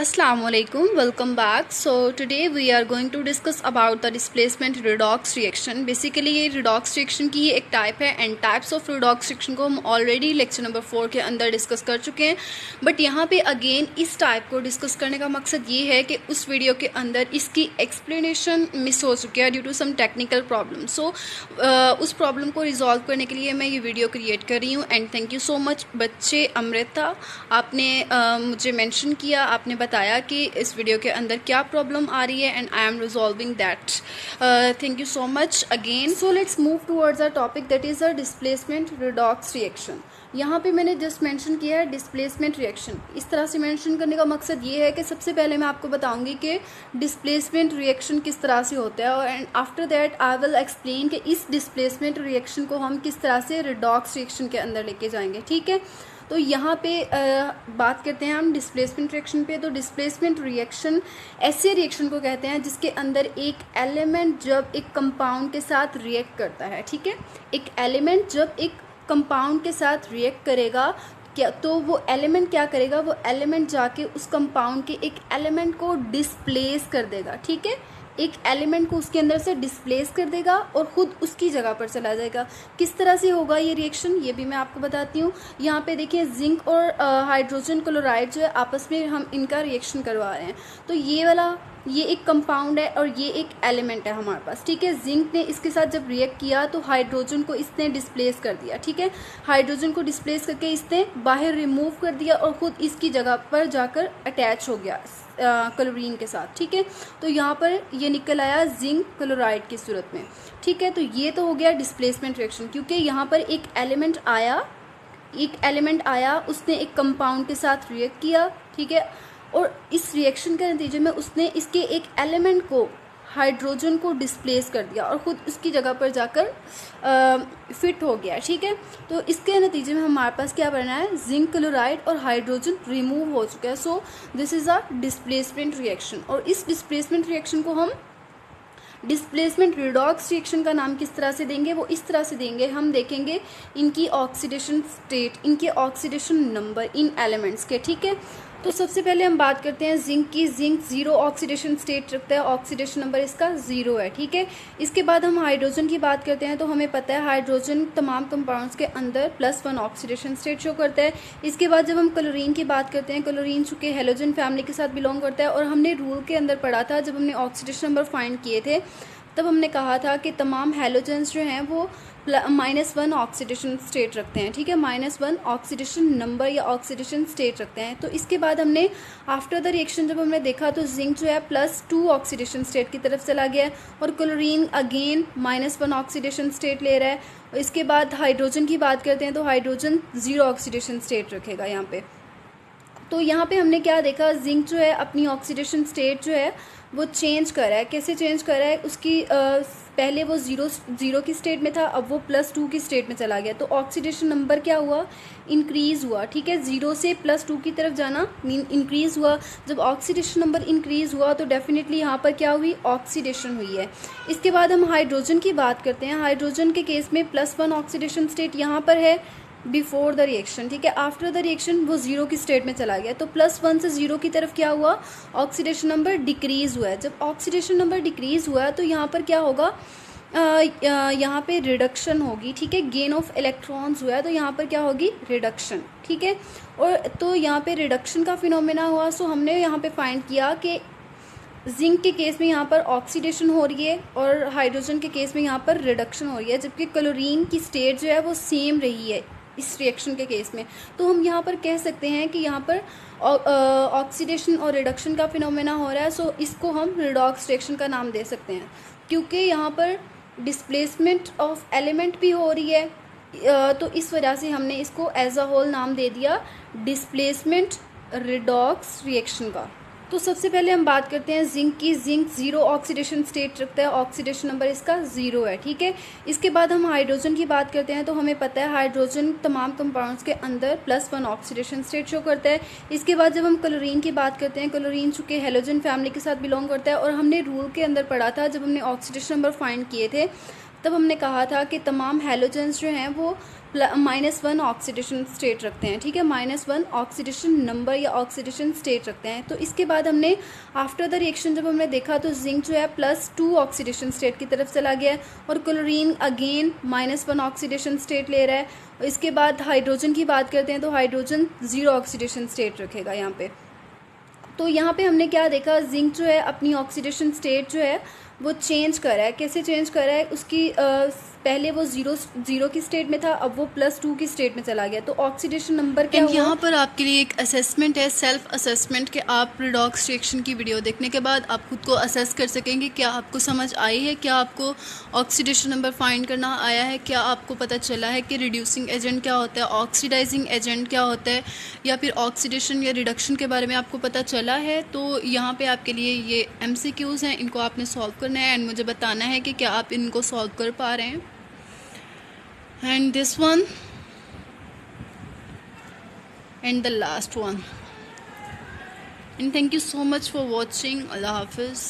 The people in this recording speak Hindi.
Assalamualaikum, welcome back. So today we are going to discuss about the displacement redox reaction. Basically ये redox reaction की एक टाइप है and types of redox reaction को हम ऑलरेडी लेक्चर नंबर 4 के अंदर डिस्कस कर चुके हैं. बट यहाँ पे अगेन इस टाइप को डिस्कस करने का मकसद ये है कि उस वीडियो के अंदर इसकी एक्सप्लेनेशन मिस हो चुकी है due to some technical problem. So उस प्रॉब्लम को रिजॉल्व करने के लिए मैं ये वीडियो क्रिएट कर रही हूँ. And thank you so much बच्चे. अमृता आपने मुझे मैंशन किया, आपने बताया कि इस वीडियो के अंदर क्या प्रॉब्लम आ रही है and I am resolving that. Thank you so much again. So let's move towards a topic that is a displacement redox reaction. यहाँ पे मैंने जस्ट मेंशन किया है डिस्प्लेसमेंट रिएक्शन. इस तरह से मेंशन करने का मकसद ये है कि सबसे पहले मैं आपको बताऊंगी कि डिस्प्लेसमेंट रिएक्शन किस तरह से होता है and after that I will explain कि इस डिस्प्लेसमेंट रिएक्शन को हम किस तरह से रिडॉक्स रिएक्शन के अंदर लेके जाएंगे. ठीक है, तो यहाँ पे बात करते हैं हम डिस्प्लेसमेंट रिएक्शन पे. तो डिस्प्लेसमेंट रिएक्शन ऐसे रिएक्शन को कहते हैं जिसके अंदर एक एलिमेंट जब एक कंपाउंड के साथ रिएक्ट करता है. ठीक है, एक एलिमेंट जब एक कंपाउंड के साथ रिएक्ट करेगा क्या, तो वो एलिमेंट क्या करेगा, वो एलिमेंट जाके उस कंपाउंड के एक एलिमेंट को डिस्प्लेस कर देगा. ठीक है, एक एलिमेंट को उसके अंदर से डिस्प्लेस कर देगा और ख़ुद उसकी जगह पर चला जाएगा. किस तरह से होगा ये रिएक्शन, ये भी मैं आपको बताती हूँ. यहाँ पे देखिए जिंक और हाइड्रोजन क्लोराइड जो है आपस में हम इनका रिएक्शन करवा रहे हैं. तो ये एक कंपाउंड है और ये एक एलिमेंट है हमारे पास. ठीक है, जिंक ने इसके साथ जब रिएक्ट किया तो हाइड्रोजन को इसने डिस्प्लेस कर दिया. ठीक है, हाइड्रोजन को डिस्प्लेस करके इसने बाहर रिमूव कर दिया और ख़ुद इसकी जगह पर जाकर अटैच हो गया क्लोरीन के साथ. ठीक है, तो यहाँ पर ये निकल आया जिंक क्लोराइड की सूरत में. ठीक है, तो ये तो हो गया डिस्प्लेसमेंट रिएक्शन, क्योंकि यहाँ पर एक एलिमेंट आया, उसने एक कंपाउंड के साथ रिएक्ट किया. ठीक है, और इस रिएक्शन के नतीजे में उसने इसके एक एलिमेंट को, हाइड्रोजन को डिस्प्लेस कर दिया और ख़ुद उसकी जगह पर जाकर फिट हो गया. ठीक है, तो इसके नतीजे में हमारे पास क्या बना है, जिंक क्लोराइड और हाइड्रोजन रिमूव हो चुका है. So this is a displacement reaction. और इस डिस्प्लेसमेंट रिएक्शन को हम डिस्प्लेसमेंट रिडॉक्स रिएक्शन का नाम किस तरह से देंगे, वो इस तरह से देंगे. हम देखेंगे इनकी ऑक्सीडेशन स्टेट, इनके ऑक्सीडेशन नंबर इन एलिमेंट्स के. ठीक है, तो सबसे पहले हम बात करते हैं जिंक की. जिंक 0 ऑक्सीडेशन स्टेट रखता है, ऑक्सीडेशन नंबर इसका 0 है. ठीक है, इसके बाद हम हाइड्रोजन की बात करते हैं. तो हमें पता है हाइड्रोजन तमाम कंपाउंड्स के अंदर +1 ऑक्सीडेशन स्टेट शो करता है. इसके बाद जब हम क्लोरीन की बात करते हैं, क्लोरीन चूँकि हेलोजन फैमिली के साथ बिलोंग करता है और हमने रूल के अंदर पढ़ा था, जब हमने ऑक्सीडेशन नंबर फाइंड किए थे तब हमने कहा था कि तमाम हेलोजेंस जो हैं वो -1 ऑक्सीडेशन स्टेट रखते हैं. ठीक है, -1 ऑक्सीडेशन नंबर या ऑक्सीडेशन स्टेट रखते हैं. तो इसके बाद हमने आफ्टर द रिएक्शन जब हमने देखा तो जिंक जो है +2 ऑक्सीडेशन स्टेट की तरफ चला गया है और क्लोरीन अगेन -1 ऑक्सीडेशन स्टेट ले रहा है. इसके बाद हाइड्रोजन की बात करते हैं तो हाइड्रोजन 0 ऑक्सीडेशन स्टेट रखेगा यहाँ पे. तो यहाँ पे हमने क्या देखा, जिंक जो है अपनी ऑक्सीडेशन स्टेट जो है वो चेंज कर रहा है. कैसे चेंज कर रहा है, उसकी पहले वो ज़ीरो की स्टेट में था, अब वो +2 की स्टेट में चला गया. तो ऑक्सीडेशन नंबर क्या हुआ, इंक्रीज़ हुआ. ठीक है, 0 से +2 की तरफ जाना इंक्रीज़ हुआ. जब ऑक्सीडेशन नंबर इंक्रीज़ हुआ तो डेफिनेटली यहाँ पर क्या हुई, ऑक्सीडेशन हुई है. इसके बाद हम हाइड्रोजन की बात करते हैं. हाइड्रोजन के केस में +1 ऑक्सीडेशन स्टेट यहाँ पर है बिफोर द रिएक्शन. ठीक है, आफ्टर द रिएक्शन वो 0 की स्टेट में चला गया. तो +1 से 0 की तरफ क्या हुआ, ऑक्सीडेशन नंबर डिक्रीज़ हुआ है. जब ऑक्सीडेशन नंबर डिक्रीज़ हुआ तो यहाँ पर क्या होगा, यहाँ पे रिडक्शन होगी. ठीक है, गेन ऑफ इलेक्ट्रॉन्स हुआ है तो यहाँ पर क्या होगी, रिडक्शन. ठीक है, और तो यहाँ पे रिडक्शन का फिनोमेना हुआ. सो हमने यहाँ पे फाइंड किया कि जिंक के केस में यहाँ पर ऑक्सीडेशन हो रही है और हाइड्रोजन के केस में यहाँ पर रिडक्शन हो रही है, जबकि क्लोरीन की स्टेट जो है वो सेम रही है इस रिएक्शन के केस में. तो हम यहाँ पर कह सकते हैं कि यहाँ पर ऑक्सीडेशन और रिडक्शन का फिनोमेना हो रहा है. सो इसको हम रिडॉक्स रिएक्शन का नाम दे सकते हैं, क्योंकि यहाँ पर डिस्प्लेसमेंट ऑफ एलिमेंट भी हो रही है. तो इस वजह से हमने इसको एज अ होल नाम दे दिया डिस्प्लेसमेंट रिडॉक्स रिएक्शन का. तो सबसे पहले हम बात करते हैं जिंक की. जिंक 0 ऑक्सीडेशन स्टेट रखता है, ऑक्सीडेशन नंबर इसका 0 है. ठीक है, इसके बाद हम हाइड्रोजन की बात करते हैं. तो हमें पता है हाइड्रोजन तमाम कंपाउंड्स के अंदर +1 ऑक्सीडेशन स्टेट शो करता है. इसके बाद जब हम क्लोरीन की बात करते हैं, क्लोरीन चूँकि हेलोजन फैमिली के साथ बिलोंग करता है और हमने रूल के अंदर पढ़ा था, जब हमने ऑक्सीडेशन नंबर फाइंड किए थे तब हमने कहा था कि तमाम हेलोजेंस जो हैं वो -1 ऑक्सीडेशन स्टेट रखते हैं, ठीक है, -1 ऑक्सीडेशन नंबर या ऑक्सीडेशन स्टेट रखते हैं। तो इसके बाद हमने आफ्टर द रिएक्शन जब हमने देखा तो जिंक जो है +2 ऑक्सीडेशन स्टेट की तरफ चला गया है और क्लोरीन अगेन -1 ऑक्सीडेशन स्टेट ले रहा है। इसके बाद हाइड्रोजन की बात करते हैं तो हाइड्रोजन 0 ऑक्सीडेशन स्टेट रखेगा यहाँ पे। तो यहाँ पे हमने क्या देखा, जिंक जो है अपनी ऑक्सीडेशन स्टेट जो है वो चेंज कर रहा है। कैसे चेंज कर रहा है, उसकी पहले वो जीरो की स्टेट में था, अब वो +2 की स्टेट में चला गया। तो ऑक्सीडेशन नंबर क्या हुआ। यहाँ पर आपके लिए एक असेसमेंट है, सेल्फ असेसमेंट, कि आप रिडॉक्स रिएक्शन की वीडियो देखने के बाद आप खुद को असेस कर सकेंगे क्या आपको समझ आई है, क्या आपको ऑक्सीडेशन नंबर फाइंड करना आया है, क्या आपको पता चला है कि रिड्यूसिंग एजेंट क्या होता है, ऑक्सीडाइजिंग एजेंट क्या होता है, या फिर ऑक्सीडेशन या रिडक्शन के बारे में आपको पता चला है। तो यहाँ पर आपके लिए ये MCQs हैं, इनको आपने सॉल्व करना है एंड मुझे बताना है कि क्या आप इनको सॉल्व कर पा रहे हैं। And this one and the last one, and thank you so much for watching. Allah Hafiz.